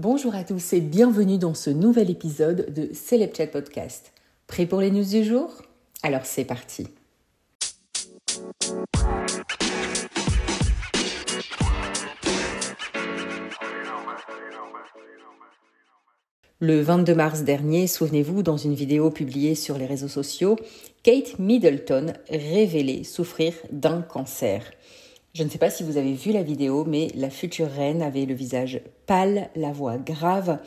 Bonjour à tous et bienvenue dans ce nouvel épisode de Celeb Chat Podcast. Prêt pour les news du jour? Alors c'est parti. Le 22 mars dernier, souvenez-vous, dans une vidéo publiée sur les réseaux sociaux, Kate Middleton révélait souffrir d'un cancer. Je ne sais pas si vous avez vu la vidéo, mais la future reine avait le visage pâle, la voix grave.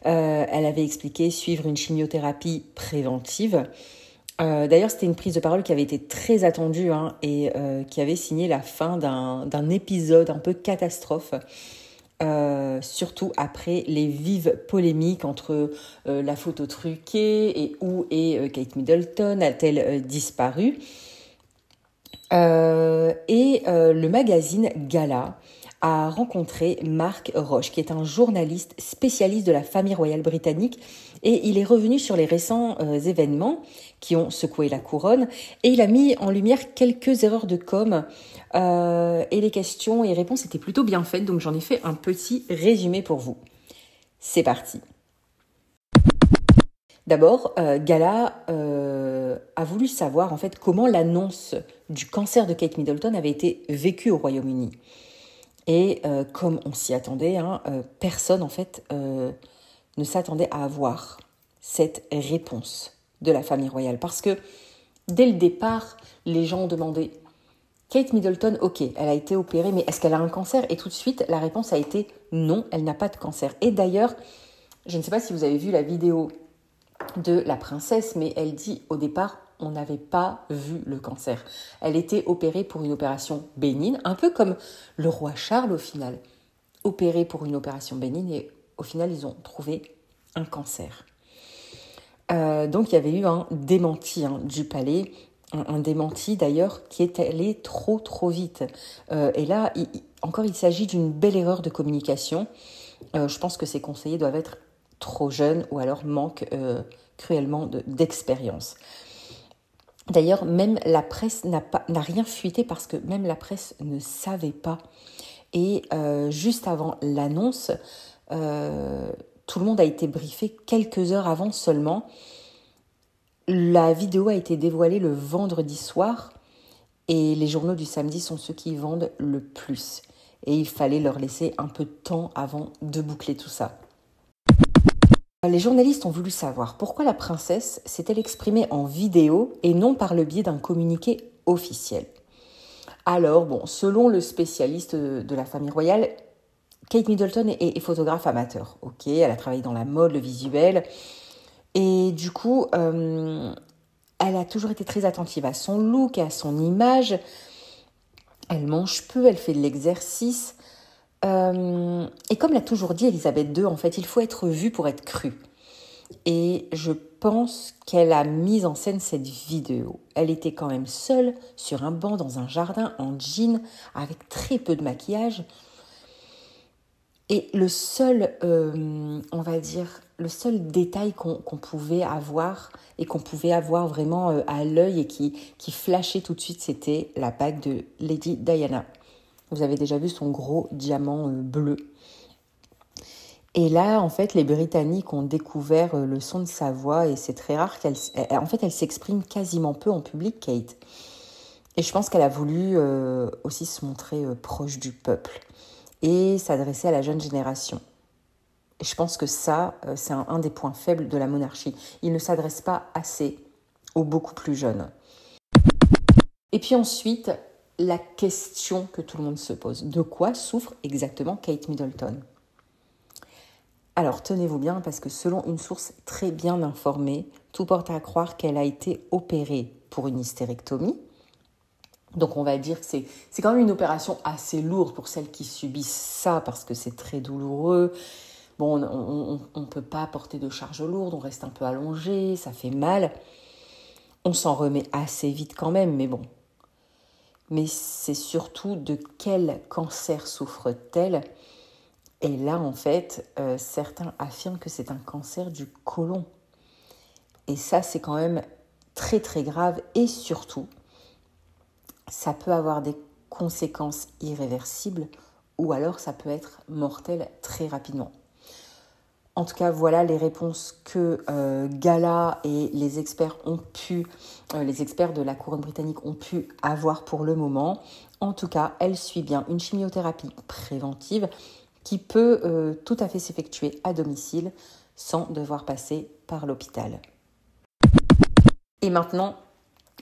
Elle avait expliqué suivre une chimiothérapie préventive. D'ailleurs, c'était une prise de parole qui avait été très attendue et qui avait signé la fin d'un épisode un peu catastrophe. Surtout après les vives polémiques entre la photo truquée et où est Kate Middleton, a-t-elle disparu? Le magazine Gala a rencontré Mark Roche, qui est un journaliste spécialiste de la famille royale britannique, et il est revenu sur les récents événements qui ont secoué la couronne, et il a mis en lumière quelques erreurs de com', et les questions et réponses étaient plutôt bien faites, donc j'en ai fait un petit résumé pour vous. C'est parti. D'abord, Gala a voulu savoir en fait comment l'annonce du cancer de Kate Middleton avait été vécue au Royaume-Uni. Et comme on s'y attendait, personne en fait ne s'attendait à avoir cette réponse de la famille royale. Parce que dès le départ, les gens ont demandé « Kate Middleton, ok, elle a été opérée, mais est-ce qu'elle a un cancer ?» Et tout de suite, la réponse a été « Non, elle n'a pas de cancer. » Et d'ailleurs, je ne sais pas si vous avez vu la vidéo de la princesse, mais elle dit au départ, on n'avait pas vu le cancer. Elle était opérée pour une opération bénigne, un peu comme le roi Charles au final, opéré pour une opération bénigne et au final ils ont trouvé un cancer. Donc il y avait eu un démenti du palais, un démenti d'ailleurs qui est allé trop vite. Et là, il s'agit d'une belle erreur de communication. Je pense que ces conseillers doivent être trop jeunes ou alors manquent cruellement d'expérience. D'ailleurs, même la presse n'a rien fuité parce que même la presse ne savait pas. Et juste avant l'annonce, tout le monde a été briefé quelques heures avant seulement. La vidéo a été dévoilée le vendredi soir et les journaux du samedi sont ceux qui vendent le plus. Et il fallait leur laisser un peu de temps avant de boucler tout ça. Les journalistes ont voulu savoir pourquoi la princesse s'est-elle exprimée en vidéo et non par le biais d'un communiqué officiel. Alors, selon le spécialiste de la famille royale, Kate Middleton est photographe amateur. Ok, elle a travaillé dans la mode, le visuel. Et du coup, elle a toujours été très attentive à son look, à son image. Elle mange peu, elle fait de l'exercice. Et comme l'a toujours dit Elisabeth II, en fait, il faut être vu pour être cru. Et je pense qu'elle a mis en scène cette vidéo. Elle était quand même seule sur un banc dans un jardin en jean avec très peu de maquillage. Et le seul, le seul détail qu'on pouvait avoir et qu'on pouvait avoir vraiment à l'œil et qui flashait tout de suite, c'était la bague de Lady Diana. Vous avez déjà vu son gros diamant bleu. Et là, en fait, les Britanniques ont découvert le son de sa voix et c'est très rare elle s'exprime quasiment peu en public, Kate. Et je pense qu'elle a voulu aussi se montrer proche du peuple et s'adresser à la jeune génération. Et je pense que ça, c'est un des points faibles de la monarchie. Il ne s'adresse pas assez aux beaucoup plus jeunes. Et puis ensuite, la question que tout le monde se pose. De quoi souffre exactement Kate Middleton ? Alors, tenez-vous bien, parce que selon une source très bien informée, tout porte à croire qu'elle a été opérée pour une hystérectomie. Donc, on va dire que c'est quand même une opération assez lourde pour celles qui subissent ça, parce que c'est très douloureux. Bon, on ne peut pas porter de charge lourde, on reste un peu allongé, ça fait mal. On s'en remet assez vite quand même, mais bon. Mais c'est surtout de quel cancer souffre-t-elle ? Et là, en fait, certains affirment que c'est un cancer du côlon. Et ça, c'est quand même très, très grave. Et surtout, ça peut avoir des conséquences irréversibles ou alors ça peut être mortel très rapidement. En tout cas, voilà les réponses que Gala et les experts les experts de la couronne britannique ont pu avoir pour le moment. En tout cas, elle suit bien une chimiothérapie préventive qui peut tout à fait s'effectuer à domicile sans devoir passer par l'hôpital. Et maintenant,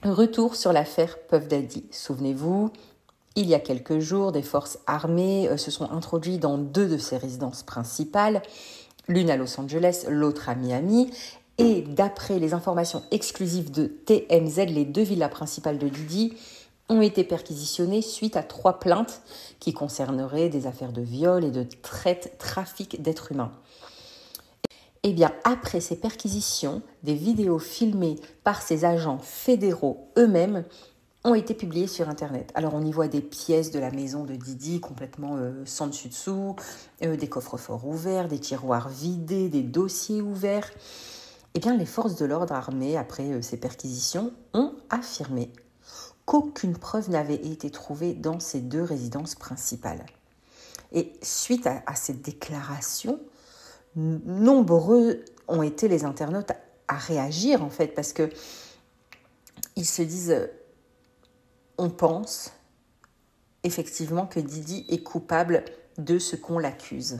retour sur l'affaire Puff Daddy. Souvenez-vous, il y a quelques jours, des forces armées se sont introduites dans 2 de ses résidences principales, l'une à Los Angeles, l'autre à Miami. Et d'après les informations exclusives de TMZ, les 2 villas principales de Diddy ont été perquisitionnées suite à 3 plaintes qui concerneraient des affaires de viol et de trafic d'êtres humains. Eh bien, après ces perquisitions, des vidéos filmées par ces agents fédéraux eux-mêmes ont été publiées sur Internet. Alors, on y voit des pièces de la maison de Diddy complètement sans dessus-dessous, des coffres-forts ouverts, des tiroirs vidés, des dossiers ouverts. Eh bien, les forces de l'ordre armées, après ces perquisitions, ont affirmé qu'aucune preuve n'avait été trouvée dans ces 2 résidences principales. Et suite à cette déclaration, nombreux ont été les internautes à réagir, en fait, parce que ils se disent, on pense effectivement que Diddy est coupable de ce qu'on l'accuse.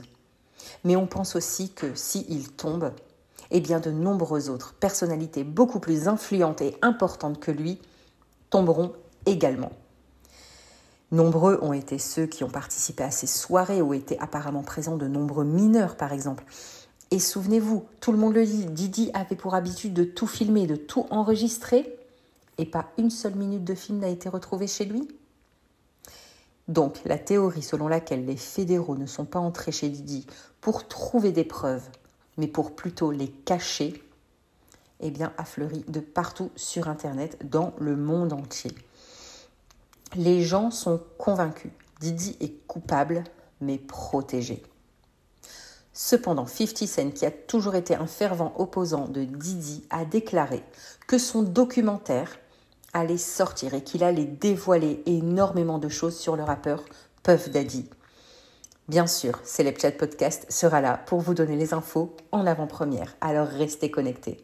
Mais on pense aussi que s'il tombe, eh bien de nombreuses autres personnalités beaucoup plus influentes et importantes que lui tomberont également. Nombreux ont été ceux qui ont participé à ces soirées où étaient apparemment présents de nombreux mineurs, par exemple. Et souvenez-vous, tout le monde le dit, Diddy avait pour habitude de tout filmer, de tout enregistrer, et pas une seule minute de film n'a été retrouvée chez lui. Donc, la théorie selon laquelle les fédéraux ne sont pas entrés chez Diddy pour trouver des preuves, mais pour plutôt les cacher, eh bien, a fleuri de partout sur Internet, dans le monde entier. Les gens sont convaincus. Diddy est coupable, mais protégé. Cependant, 50 Cent, qui a toujours été un fervent opposant de Diddy, a déclaré que son documentaire allait sortir et qu'il allait dévoiler énormément de choses sur le rappeur Puff Daddy. Bien sûr, Celeb Chat Podcast sera là pour vous donner les infos en avant-première, alors restez connectés.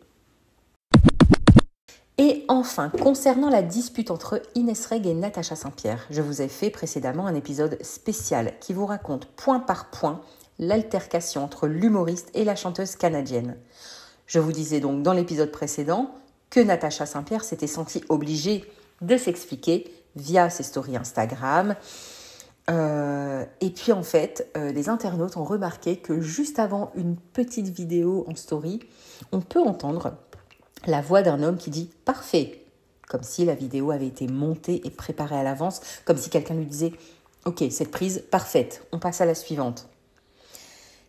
Et enfin, concernant la dispute entre Inès Reg et Natacha Saint-Pierre, je vous ai fait précédemment un épisode spécial qui vous raconte point par point l'altercation entre l'humoriste et la chanteuse canadienne. Je vous disais donc dans l'épisode précédent que Natacha Saint-Pierre s'était sentie obligée de s'expliquer via ses stories Instagram. Et puis en fait, les internautes ont remarqué que juste avant une petite vidéo en story, on peut entendre la voix d'un homme qui dit « parfait », comme si la vidéo avait été montée et préparée à l'avance, comme si quelqu'un lui disait « ok, cette prise, parfaite, on passe à la suivante ».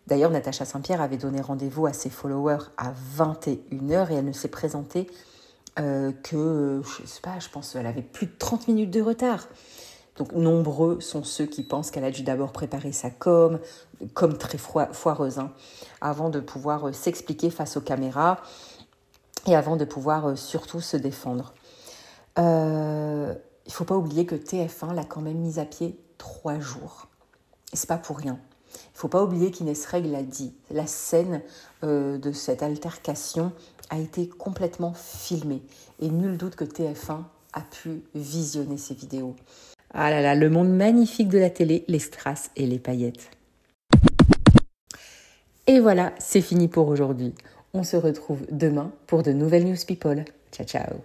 D'ailleurs, Natacha Saint-Pierre avait donné rendez-vous à ses followers à 21h et elle ne s'est présentée que, je pense qu'elle avait plus de 30 minutes de retard. Donc, nombreux sont ceux qui pensent qu'elle a dû d'abord préparer sa comme très foireuse, avant de pouvoir s'expliquer face aux caméras et avant de pouvoir surtout se défendre. Il ne faut pas oublier que TF1 l'a quand même mise à pied 3 jours. Et c'est pas pour rien. Il ne faut pas oublier qu'Inès Reg l'a dit. La scène de cette altercation a été complètement filmée. Et nul doute que TF1 a pu visionner ces vidéos. Ah là là, le monde magnifique de la télé, les strass et les paillettes. Et voilà, c'est fini pour aujourd'hui. On se retrouve demain pour de nouvelles News People. Ciao, ciao.